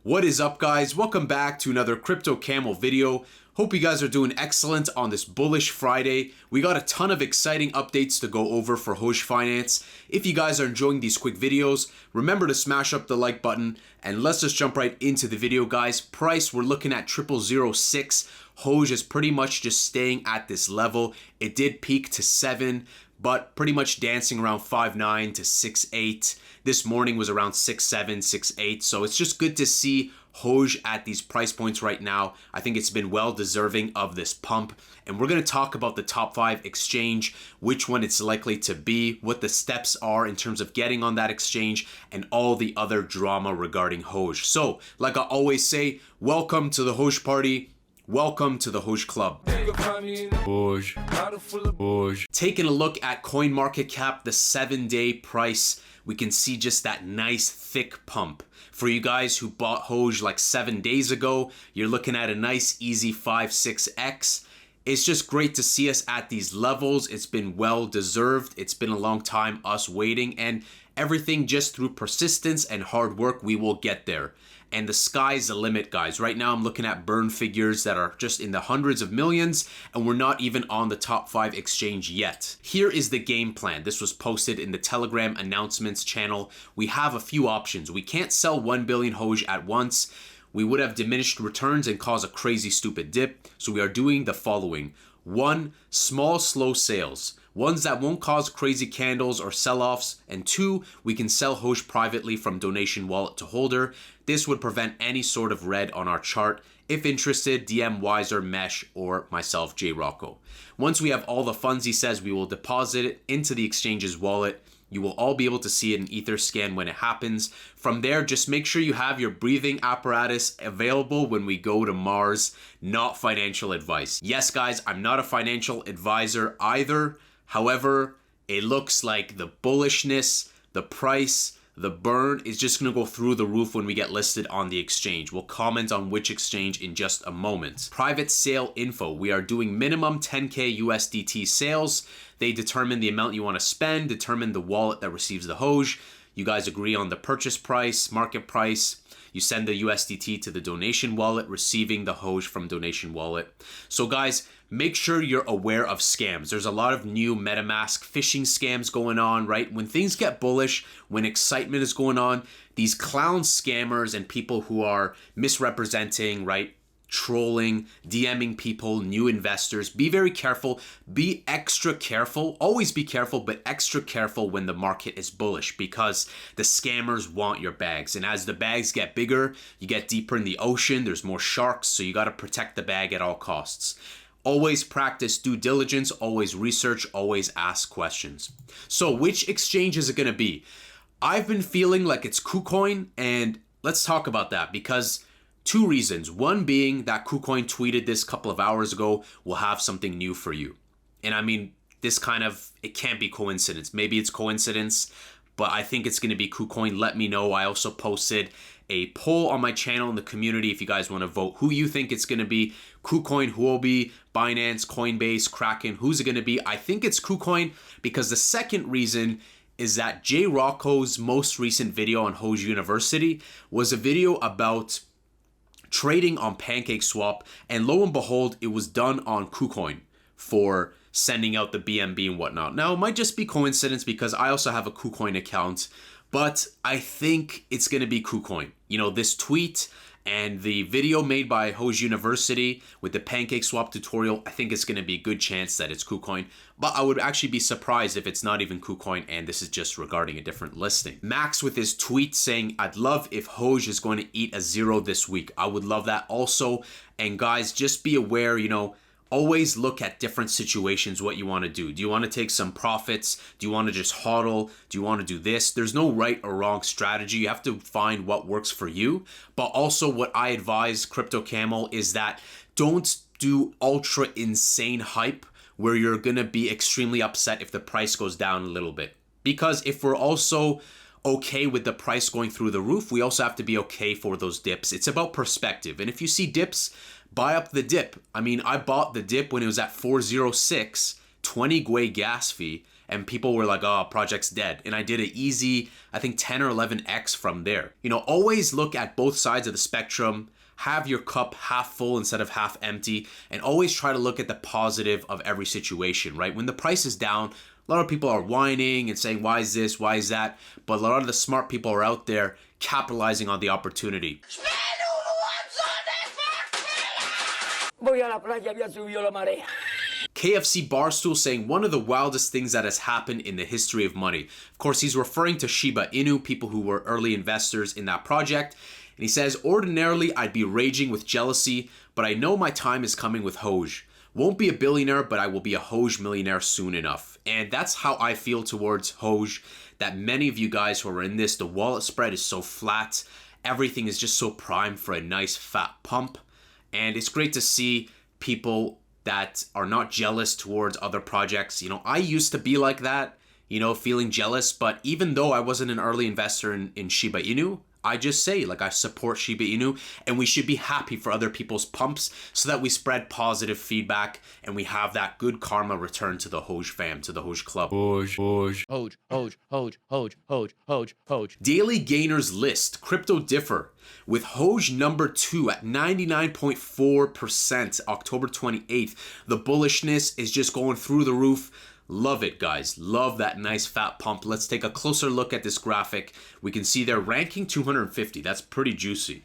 What is up, guys? Welcome back to another Crypto Camel video. Hope you guys are doing excellent on this Bullish Friday. We got a ton of exciting updates to go over for Hoge Finance. If you guys are enjoying these quick videos, remember to smash up the like button and let's just jump right into the video, guys. Price, we're looking at 0006. Hoge is pretty much just staying at this level. It did peak to 7, but pretty much dancing around 5.9 to 6.8. This morning was around 6.7, 6.8. So it's just good to see Hoge at these price points right now. I think it's been well deserving of this pump. And we're going to talk about the top 5 exchange, which one it's likely to be, what the steps are in terms of getting on that exchange, and all the other drama regarding Hoge. So, like I always say, welcome to the Hoge party. Welcome to the Hoge Club. Hoge. Hoge. Taking a look at CoinMarketCap, the 7-day price, we can see just that nice thick pump. For you guys who bought Hoge like 7 days ago, you're looking at a nice easy 5-6x. It's just great to see us at these levels. It's been well deserved. It's been a long time us waiting, and everything just through persistence and hard work, we will get there. And the sky's the limit, guys. Right now, I'm looking at burn figures that are just in the hundreds of millions, and we're not even on the top 5 exchange yet. Here is the game plan. This was posted in the Telegram announcements channel. We have a few options. We can't sell 1 billion Hoge at once. We would have diminished returns and cause a crazy stupid dip. So we are doing the following. 1, small, slow sales. Ones that won't cause crazy candles or sell-offs. And 2, we can sell Hoge privately from donation wallet to holder. This would prevent any sort of red on our chart. If interested, DM Wiser, Mesh, or myself, J Rocco. Once we have all the funds, he says, we will deposit it into the exchange's wallet. You will all be able to see it in Etherscan when it happens. From there, just make sure you have your breathing apparatus available when we go to Mars. Not financial advice. Yes, guys, I'm not a financial advisor either. However, it looks like the bullishness, the price, the burn is just going to go through the roof when we get listed on the exchange. We'll comment on which exchange in just a moment. Private sale info. We are doing minimum 10K USDT sales. They determine the amount you want to spend, determine the wallet that receives the Hoge. You guys agree on the purchase price, market price. You send the USDT to the donation wallet, receiving the Hoge from donation wallet. So guys, make sure you're aware of scams. There's a lot of new MetaMask phishing scams going on, right? When things get bullish, when excitement is going on, these clown scammers and people who are misrepresenting, right? Trolling, DMing people, new investors. Be very careful. Be extra careful. Always be careful, but extra careful when the market is bullish because the scammers want your bags. And as the bags get bigger, you get deeper in the ocean. There's more sharks, so you got to protect the bag at all costs. Always practice due diligence, always research, always ask questions. So which exchange is it going to be? I've been feeling like it's KuCoin, and let's talk about that because 2 reasons. One being that KuCoin tweeted this a couple of hours ago, we'll have something new for you. And I mean, this kind of, it can't be coincidence. Maybe it's coincidence, but I think it's going to be KuCoin. Let me know. I also posted a poll on my channel in the community if you guys want to vote who you think it's going to be. KuCoin, Huobi, Binance, Coinbase, Kraken. Who's it going to be? I think it's KuCoin because the second reason is that J Rocco's most recent video on Hoge University was a video about trading on PancakeSwap, and lo and behold, it was done on KuCoin for sending out the BNB and whatnot. Now, it might just be coincidence because I also have a KuCoin account, but I think it's going to be KuCoin. You know, this tweet and the video made by Hoge University with the PancakeSwap tutorial, I think it's going to be a good chance that it's KuCoin. But I would actually be surprised if it's not even KuCoin and this is just regarding a different listing. Max with his tweet saying, I'd love if Hoge is going to eat a 0 this week. I would love that also. And guys, just be aware, you know, always look at different situations, what you want to do. Do you want to take some profits? Do you want to just hodl? Do you want to do this? There's no right or wrong strategy. You have to find what works for you. But also what I advise Crypto Camel is that don't do ultra insane hype where you're going to be extremely upset if the price goes down a little bit. Because if we're also okay with the price going through the roof, we also have to be okay for those dips. It's about perspective. And if you see dips, buy up the dip. I mean, I bought the dip when it was at 406, 20 Gwei gas fee, and people were like, oh, project's dead. And I did an easy, I think 10 or 11x from there. You know, always look at both sides of the spectrum. Have your cup half full instead of half empty, and always try to look at the positive of every situation, right? When the price is down, a lot of people are whining and saying, why is this, why is that? But a lot of the smart people are out there capitalizing on the opportunity. KFCBarstool saying one of the wildest things that has happened in the history of money. Of course, he's referring to Shiba Inu, people who were early investors in that project. And he says, ordinarily, I'd be raging with jealousy, but I know my time is coming with Hoge. Won't be a billionaire, but I will be a Hoge millionaire soon enough. And that's how I feel towards Hoge, that many of you guys who are in this, the wallet spread is so flat. Everything is just so primed for a nice fat pump. And it's great to see people that are not jealous towards other projects. You know, I used to be like that, you know, feeling jealous. But even though I wasn't an early investor in Shiba Inu, I just say, like, I support Shiba Inu, and we should be happy for other people's pumps so that we spread positive feedback and we have that good karma return to the Hoge fam, to the Hoge club. Hoge, Hoge. Hoge, Hoge, Hoge, Hoge, Hoge, Hoge, Hoge. Daily gainers list, crypto differ, with Hoge number 2 at 99.4% October 28th. The bullishness is just going through the roof. Love it, guys. Love that nice fat pump. Let's take a closer look at this graphic. We can see they're ranking 250. That's pretty juicy.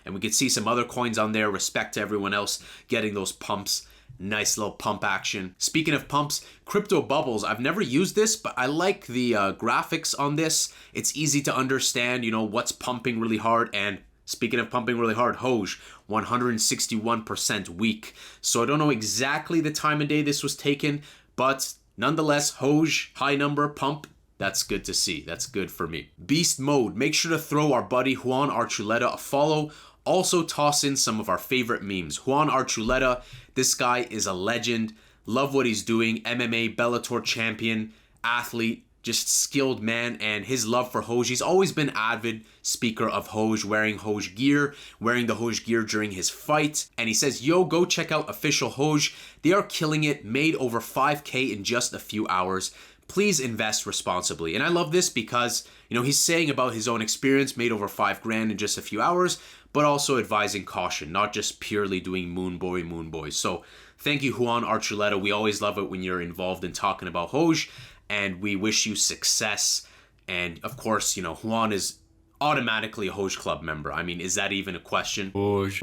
And we can see some other coins on there. Respect to everyone else getting those pumps. Nice little pump action. Speaking of pumps, crypto bubbles. I've never used this, but I like the graphics on this. It's easy to understand, you know, what's pumping really hard. And speaking of pumping really hard, Hoge, 161% weak. So I don't know exactly the time of day this was taken, but nonetheless, Hoge, high number, pump, that's good to see. That's good for me. Beast mode, make sure to throw our buddy Juan Archuleta a follow. Also toss in some of our favorite memes. Juan Archuleta, this guy is a legend. Love what he's doing. MMA, Bellator champion, athlete, just skilled man, and his love for Hoge. He's always been avid speaker of Hoge, wearing Hoge gear, wearing the Hoge gear during his fight. And he says, yo, go check out official Hoge. They are killing it, made over 5K in just a few hours. Please invest responsibly. And I love this because, you know, he's saying about his own experience, made over 5 grand in just a few hours, but also advising caution, not just purely doing moon boy. So thank you, Juan Archuleta. We always love it when you're involved in talking about Hoge, and we wish you success. And of course, you know, Juan is automatically a Hoge Club member. I mean, is that even a question? Hoge.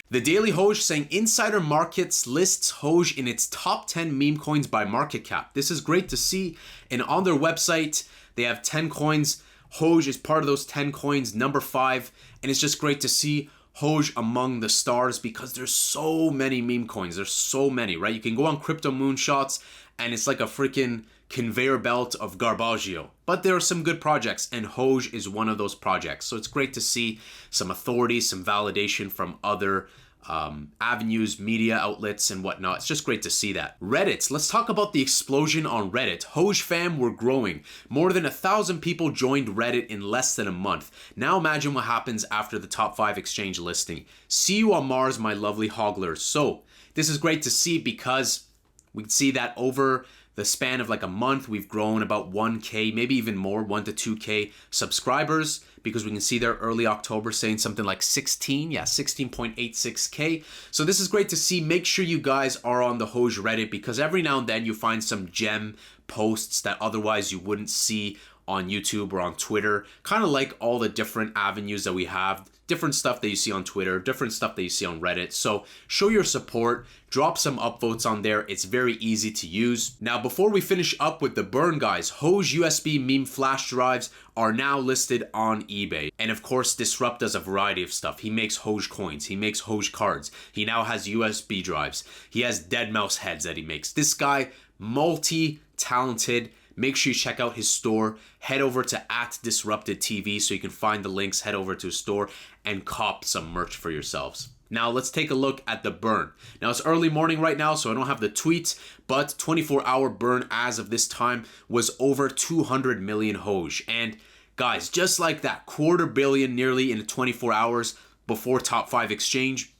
The Daily Hoge saying Insier Markets lists Hoge in its top 10 meme coins by market cap. This is great to see. And on their website, they have 10 coins. Hoge is part of those 10 coins, number 5. And it's just great to see Hoge among the stars because there's so many meme coins. There's so many, right? You can go on Crypto Moonshots and it's like a freaking conveyor belt of garbaggio. But there are some good projects, and Hoge is one of those projects. So it's great to see some authority, some validation from other avenues, media outlets, and whatnot. It's just great to see that. Reddit. Let's talk about the explosion on Reddit. Hoge fam, we're growing. More than 1,000 people joined Reddit in less than a month. Now imagine what happens after the top 5 exchange listing. See you on Mars, my lovely hoglers. So this is great to see because we can see that over the span of like a month, we've grown about 1K, maybe even more, 1 to 2K subscribers, because we can see there early October saying something like 16.86K. So this is great to see. Make sure you guys are on the Hoge Reddit because every now and then you find some gem posts that otherwise you wouldn't see on YouTube or on Twitter, kind of like all the different avenues that we have, different stuff that you see on Twitter, different stuff that you see on Reddit. So show your support, drop some upvotes on there. It's very easy to use. Now, before we finish up with the burn, guys, Hoge USB meme flash drives are now listed on eBay. And of course, Disrupt does a variety of stuff. He makes Hoge coins, he makes Hoge cards. He now has USB drives. He has dead mouse heads that he makes. This guy, multi-talented. Make sure you check out his store. Head over to @DisruptedTV so you can find the links. Head over to his store and cop some merch for yourselves. Now let's take a look at the burn. Now it's early morning right now, so I don't have the tweets, but 24-hour burn as of this time was over 200 million Hoge. And guys, just like that, $250 million nearly in 24 hours before top 5 exchange.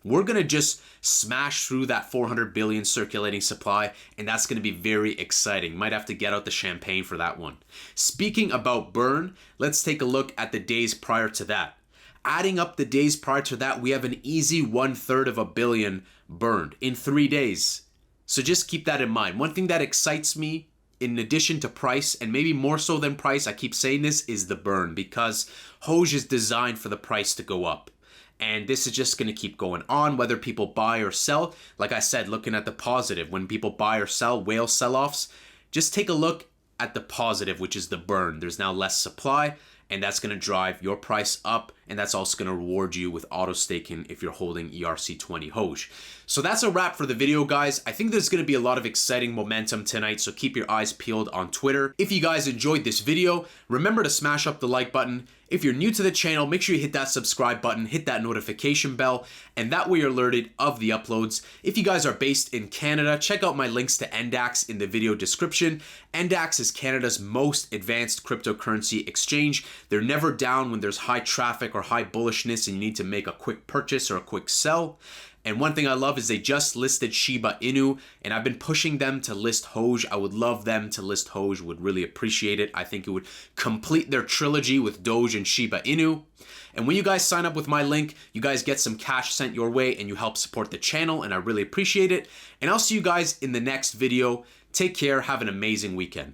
we're going to just smash through that 400 billion circulating supply, and that's going to be very exciting. Might have to get out the champagne for that one. Speaking about burn, let's take a look at the days prior to that. Adding up the days prior to that, we have an easy 1/3 of a billion burned in 3 days. So just keep that in mind. One thing that excites me, in addition to price, and maybe more so than price, I keep saying this, is the burn, because Hoge is designed for the price to go up. And this is just going to keep going on, whether people buy or sell. Like I said, looking at the positive, when people buy or sell, whale sell-offs, just take a look at the positive, which is the burn. There's now less supply, and that's going to drive your price up, and that's also going to reward you with auto staking if you're holding ERC20 Hoge. So that's a wrap for the video, guys. I think there's going to be a lot of exciting momentum tonight, so keep your eyes peeled on Twitter. If you guys enjoyed this video, remember to smash up the like button. If you're new to the channel, make sure you hit that subscribe button, hit that notification bell, and that way you're alerted of the uploads. If you guys are based in Canada, check out my links to NDAX in the video description. NDAX is Canada's most advanced cryptocurrency exchange. They're never down when there's high traffic or high bullishness and you need to make a quick purchase or a quick sell. And one thing I love is they just listed Shiba Inu, and I've been pushing them to list Hoge. I would love them to list Hoge, would really appreciate it. I think it would complete their trilogy with Doge and Shiba Inu. And when you guys sign up with my link, you guys get some cash sent your way and you help support the channel, and I really appreciate it. And I'll see you guys in the next video. Take care, have an amazing weekend.